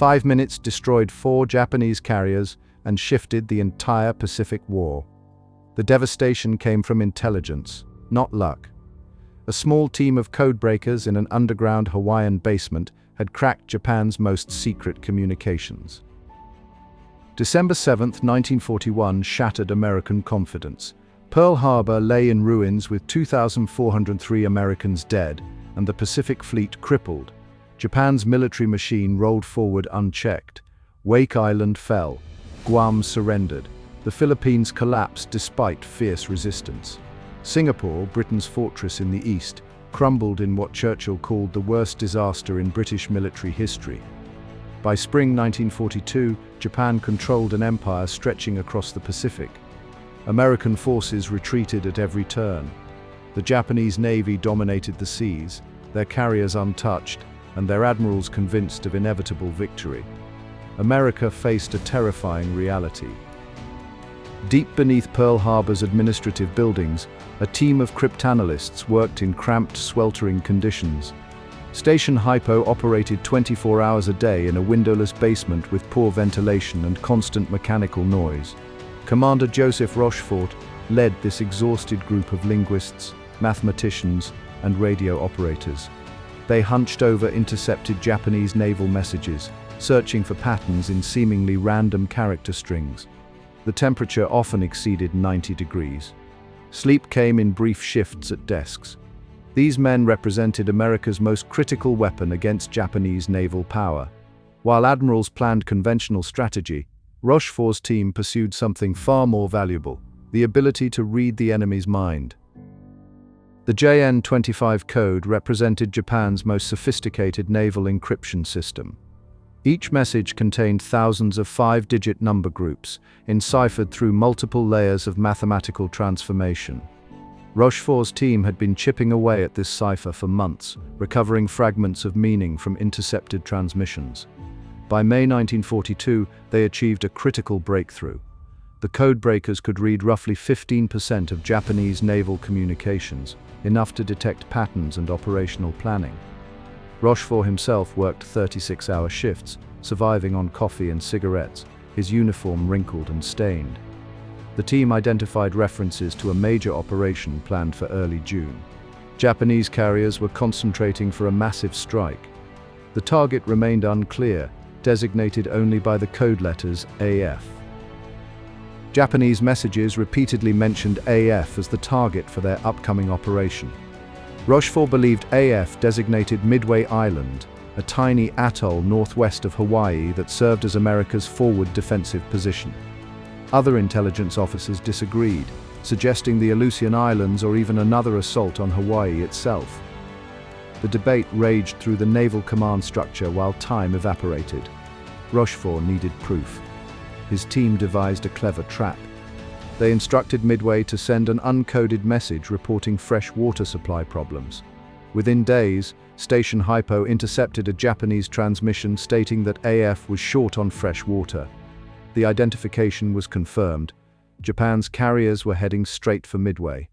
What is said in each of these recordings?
5 minutes destroyed 4 Japanese carriers and shifted the entire Pacific War. The devastation came from intelligence, not luck. A small team of codebreakers in an underground Hawaiian basement had cracked Japan's most secret communications. December 7, 1941 shattered American confidence. Pearl Harbor lay in ruins with 2,403 Americans dead and the Pacific Fleet crippled. Japan's military machine rolled forward unchecked. Wake Island fell. Guam surrendered. The Philippines collapsed despite fierce resistance. Singapore, Britain's fortress in the east, crumbled in what Churchill called the worst disaster in British military history. By spring 1942, Japan controlled an empire stretching across the Pacific. American forces retreated at every turn. The Japanese Navy dominated the seas, their carriers untouched, and their admirals convinced of inevitable victory. America faced a terrifying reality. Deep beneath Pearl Harbor's administrative buildings, a team of cryptanalysts worked in cramped, sweltering conditions. Station Hypo operated 24 hours a day in a windowless basement with poor ventilation and constant mechanical noise. Commander Joseph Rochefort led this exhausted group of linguists, mathematicians, and radio operators. They hunched over intercepted Japanese naval messages, searching for patterns in seemingly random character strings. The temperature often exceeded 90 degrees. Sleep came in brief shifts at desks. These men represented America's most critical weapon against Japanese naval power. While admirals planned conventional strategy, Rochefort's team pursued something far more valuable: the ability to read the enemy's mind. The JN-25 code represented Japan's most sophisticated naval encryption system. Each message contained thousands of 5-digit number groups, enciphered through multiple layers of mathematical transformation. Rochefort's team had been chipping away at this cipher for months, recovering fragments of meaning from intercepted transmissions. By May 1942, they achieved a critical breakthrough. The Codebreakers could read roughly 15% of Japanese naval communications, enough to detect patterns and operational planning. Rochefort himself worked 36-hour shifts, surviving on coffee and cigarettes, his uniform wrinkled and stained. The team identified references to a major operation planned for early June. Japanese carriers were concentrating for a massive strike. The target remained unclear, designated only by the code letters AF. Japanese messages repeatedly mentioned AF as the target for their upcoming operation. Rochefort believed AF designated Midway Island, a tiny atoll northwest of Hawaii that served as America's forward defensive position. Other intelligence officers disagreed, suggesting the Aleutian Islands or even another assault on Hawaii itself. The debate raged through the naval command structure while time evaporated. Rochefort needed proof. His team devised a clever trap. They instructed Midway to send an uncoded message reporting fresh water supply problems. Within days, Station Hypo intercepted a Japanese transmission stating that AF was short on fresh water. The identification was confirmed. Japan's carriers were heading straight for Midway.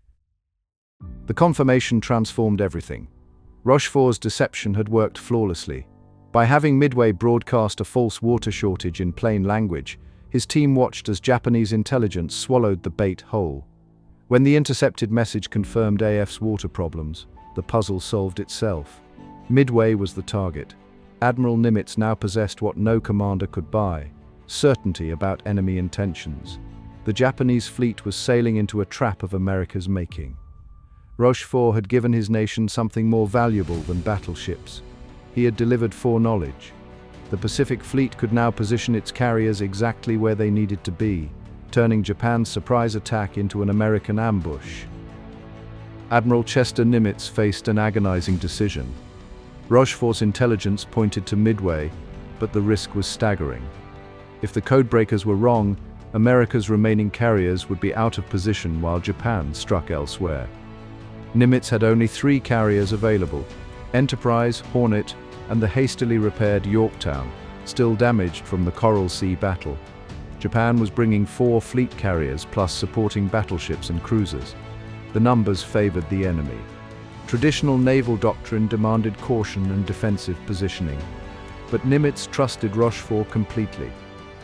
The confirmation transformed everything. Rochefort's deception had worked flawlessly. By having Midway broadcast a false water shortage in plain language, his team watched as Japanese intelligence swallowed the bait whole. When the intercepted message confirmed AF's water problems, the puzzle solved itself. Midway was the target. Admiral Nimitz now possessed what no commander could buy: certainty about enemy intentions. The Japanese fleet was sailing into a trap of America's making. Rochefort had given his nation something more valuable than battleships. He had delivered foreknowledge. The Pacific Fleet could now position its carriers exactly where they needed to be, turning Japan's surprise attack into an American ambush. Admiral Chester Nimitz faced an agonizing decision. Rochefort's intelligence pointed to Midway, but the risk was staggering. If the Codebreakers were wrong, America's remaining carriers would be out of position while Japan struck elsewhere. Nimitz had only 3 carriers available: Enterprise, Hornet, and the hastily repaired Yorktown, still damaged from the Coral Sea battle. Japan was bringing 4 fleet carriers plus supporting battleships and cruisers. The numbers favored the enemy. Traditional naval doctrine demanded caution and defensive positioning. but Nimitz trusted Rochefort completely.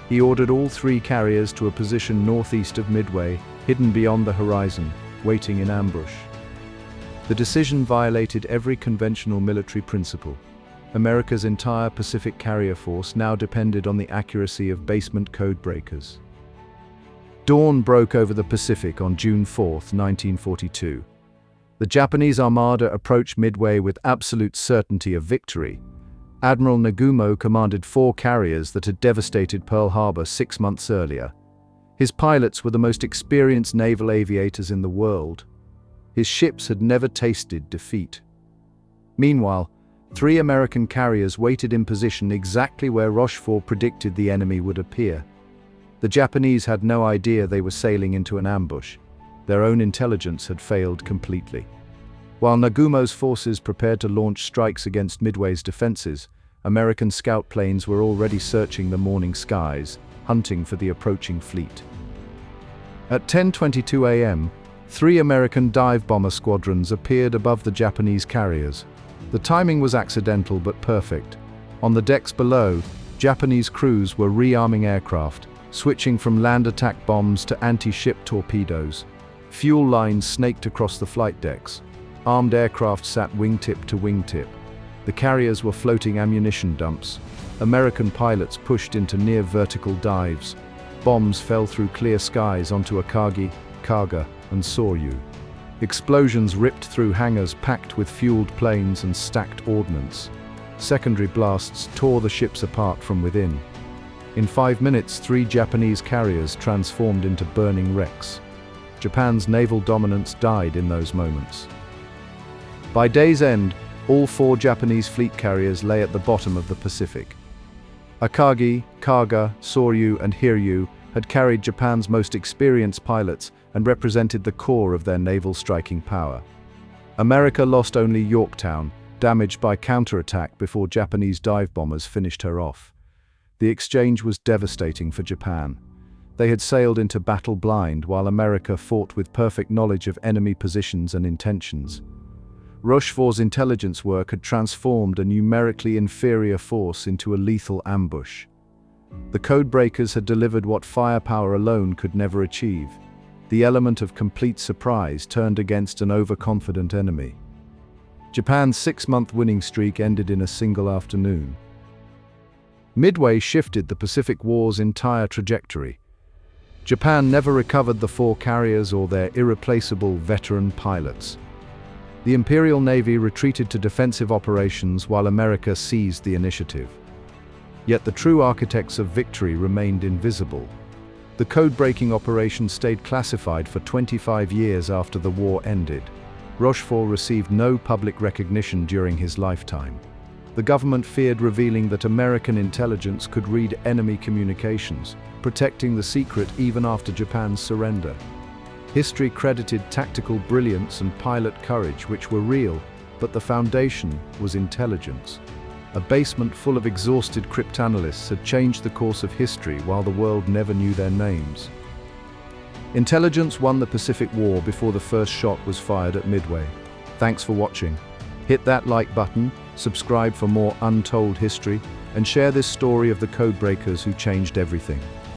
He ordered all 3 carriers to a position northeast of Midway, hidden beyond the horizon, waiting in ambush. The decision violated every conventional military principle. America's entire Pacific carrier force now depended on the accuracy of basement codebreakers. Dawn broke over the Pacific on June 4, 1942. The Japanese armada approached Midway with absolute certainty of victory. Admiral Nagumo commanded 4 carriers that had devastated Pearl Harbor 6 months earlier. His pilots were the most experienced naval aviators in the world. His ships had never tasted defeat. Meanwhile, 3 American carriers waited in position exactly where Rochefort predicted the enemy would appear. The Japanese had no idea they were sailing into an ambush. Their own intelligence had failed completely. While Nagumo's forces prepared to launch strikes against Midway's defenses, American scout planes were already searching the morning skies, hunting for the approaching fleet. At 10:22 a.m., 3 American dive bomber squadrons appeared above the Japanese carriers. The timing was accidental but perfect. On the decks below, Japanese crews were rearming aircraft, switching from land attack bombs to anti-ship torpedoes. Fuel lines snaked across the flight decks. Armed aircraft sat wingtip to wingtip. The carriers were floating ammunition dumps. American pilots pushed into near-vertical dives. Bombs fell through clear skies onto Akagi, Kaga, and Soryu. Explosions ripped through hangars packed with fueled planes and stacked ordnance. Secondary blasts tore the ships apart from within. In 5 minutes, 3 Japanese carriers transformed into burning wrecks. Japan's naval dominance died in those moments. By day's end, all 4 Japanese fleet carriers lay at the bottom of the Pacific. Akagi, Kaga, Soryu, and Hiryu had carried Japan's most experienced pilots and represented the core of their naval striking power. America lost only Yorktown, damaged by counterattack before Japanese dive bombers finished her off. The exchange was devastating for Japan. They had sailed into battle blind while America fought with perfect knowledge of enemy positions and intentions. Rochefort's intelligence work had transformed a numerically inferior force into a lethal ambush. The Codebreakers had delivered what firepower alone could never achieve. The element of complete surprise turned against an overconfident enemy. Japan's 6-month winning streak ended in a single afternoon. Midway shifted the Pacific War's entire trajectory. Japan never recovered the 4 carriers or their irreplaceable veteran pilots. The Imperial Navy retreated to defensive operations while America seized the initiative. Yet the true architects of victory remained invisible. The code-breaking operation stayed classified for 25 years after the war ended. Rochefort received no public recognition during his lifetime. The government feared revealing that American intelligence could read enemy communications, protecting the secret even after Japan's surrender. History credited tactical brilliance and pilot courage, which were real, but the foundation was intelligence. A basement full of exhausted cryptanalysts had changed the course of history while the world never knew their names. Intelligence won the Pacific War before the first shot was fired at Midway. Thanks for watching. Hit that like button, subscribe for more untold history, and share this story of the Codebreakers who changed everything.